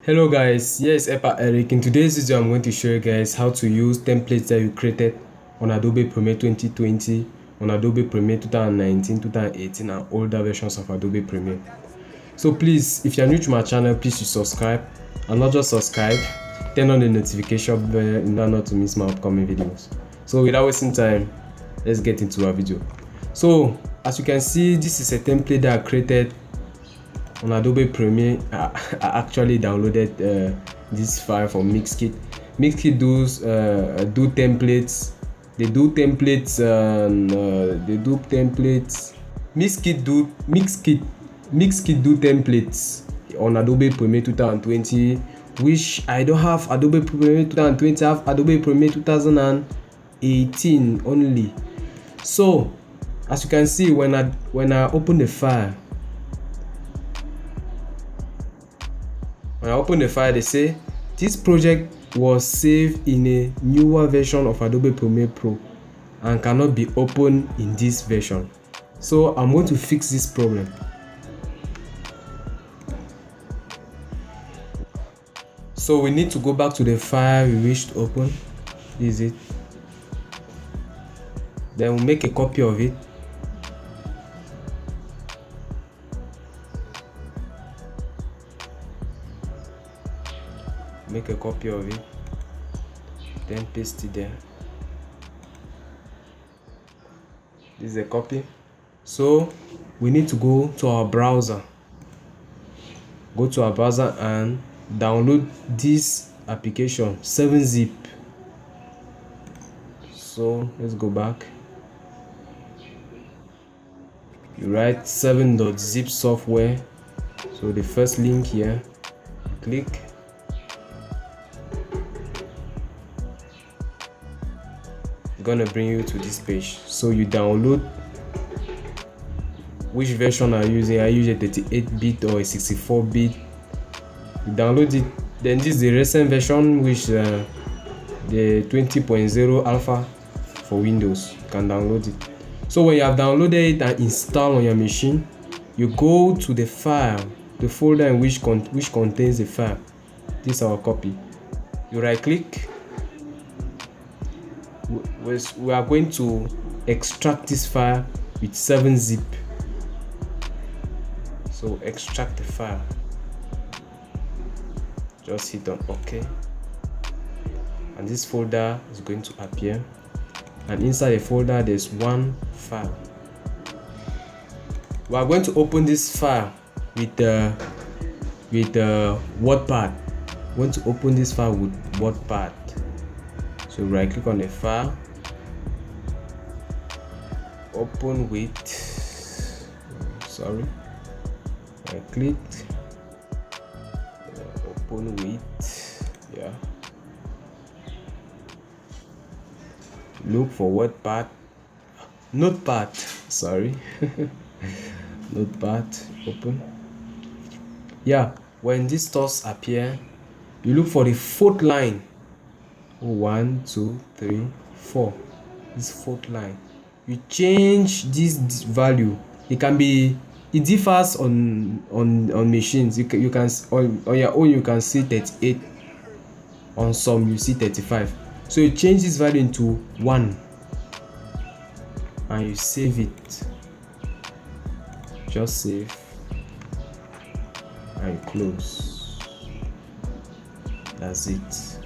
Hello guys, here is Epa Eric. In today's video, I'm going to show you guys how to use templates that you created on Adobe Premiere 2020, on Adobe Premiere 2019, 2018, and older versions of Adobe Premiere. So please, if you're new to my channel, please subscribe, and not just subscribe, turn on the notification bell in order not to miss my upcoming videos. So without wasting time, let's get into our video. So as you can see, this is a template that I created on Adobe Premiere. I actually downloaded this file from Mixkit. Mixkit do templates. They do templates and they do templates. Mixkit do templates on Adobe Premiere 2020, which I don't have Adobe Premiere 2020. I have Adobe Premiere 2018 only. So as you can see, when I open the file, they say this project was saved in a newer version of Adobe Premiere Pro and cannot be opened in this version. So I'm going to fix this problem. So we need to go back to the file we wish to open. This is it. Then we'll make a copy of it. Make a copy of it, then paste it there. This is a copy. So we need to go to our browser. Go to our browser and download this application 7-zip. So let's go back. You write 7.zip software. So the first link here, click. Gonna bring you to this page. So you download which version are you using. I use a 38-bit or a 64-bit. You download it. Then this is the recent version, which the 20.0 alpha for Windows. You can download it. So when you have downloaded it and installed on your machine, you go to the file, the folder in which contains the file. This is our copy. You right click. We are going to extract this file with 7-zip. So extract the file. Just hit on OK, and this folder is going to appear, and inside the folder there's one file. We are going to open this file with WordPad. We're going to open this file with WordPad. So right click on the file, open with, I clicked, open with, look for WordPad, Notepad, Notepad, open. When these stars appear, you look for the fourth line. 1, 2, 3, 4. This fourth line. You change this value. It differs on machines. You can on your own you can see 38. On some you see 35. So you change this value into 1 and you save it. Just save and close. That's it.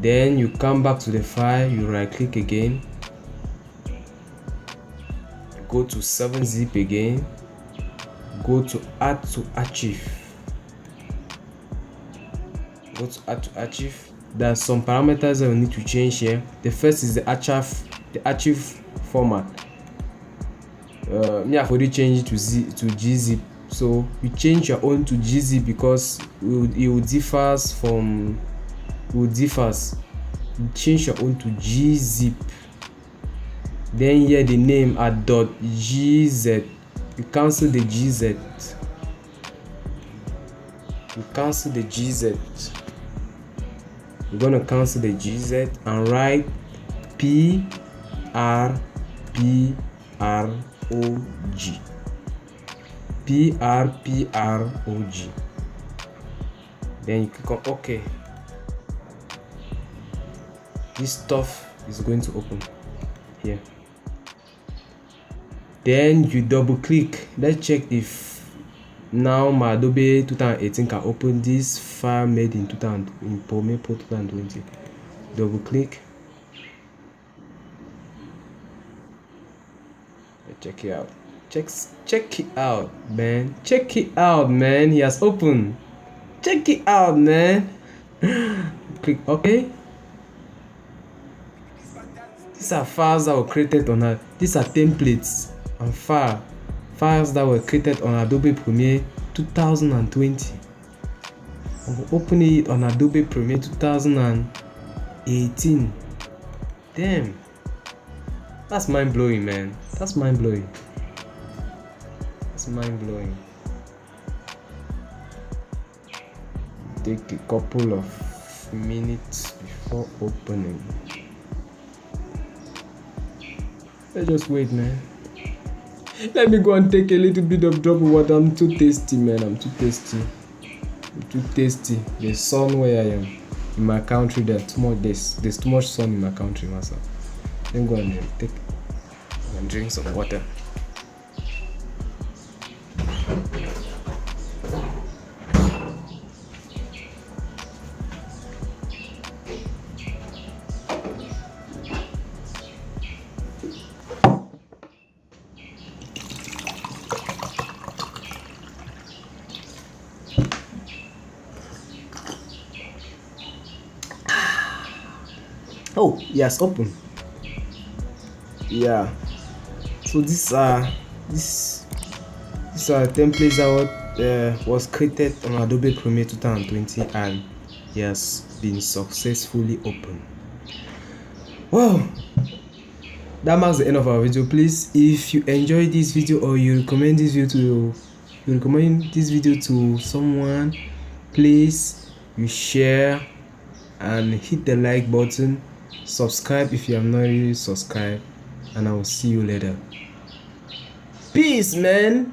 Then you come back to the file, you right click again, go to 7-zip again, go to add to archive. Go to add to archive. There are some parameters that we need to change here. The first is the archive format. Me I've already changed it to gzip. So you change your own to gzip because it differs. You change your own to gzip. Then here the name at .gz. You cancel the gz. You're gonna cancel the gz and write prprog. prprog. then you click on OK. This stuff is going to open here. Then you double click. Let's check if now my Adobe 2018 can open this file made in Premiere Pro 2020. Double click. Check it out. Check it out, man. Check it out, man. He has opened. Check it out, man. Click OK. These are files that were created on these are templates and files that were created on Adobe Premiere 2020. I'm opening it on Adobe Premiere 2018. Damn. That's mind-blowing, man. That's mind-blowing. That's mind-blowing. Take a couple of minutes before opening. Let's just wait, man. Let me go and take a little bit of drop of water. I'm too tasty, man. I'm too tasty. The sun where I am in my country, there's too much sun in my country, myself. Let me go and take and drink some water. Oh, yes, open. Yeah. So these are templates that was created on Adobe Premiere 2020 and it has been successfully opened. Wow. That marks the end of our video. Please, if you enjoyed this video or you recommend this video to someone, please you share and hit the like button. Subscribe if you have not already subscribed, and I will see you later. Peace, man.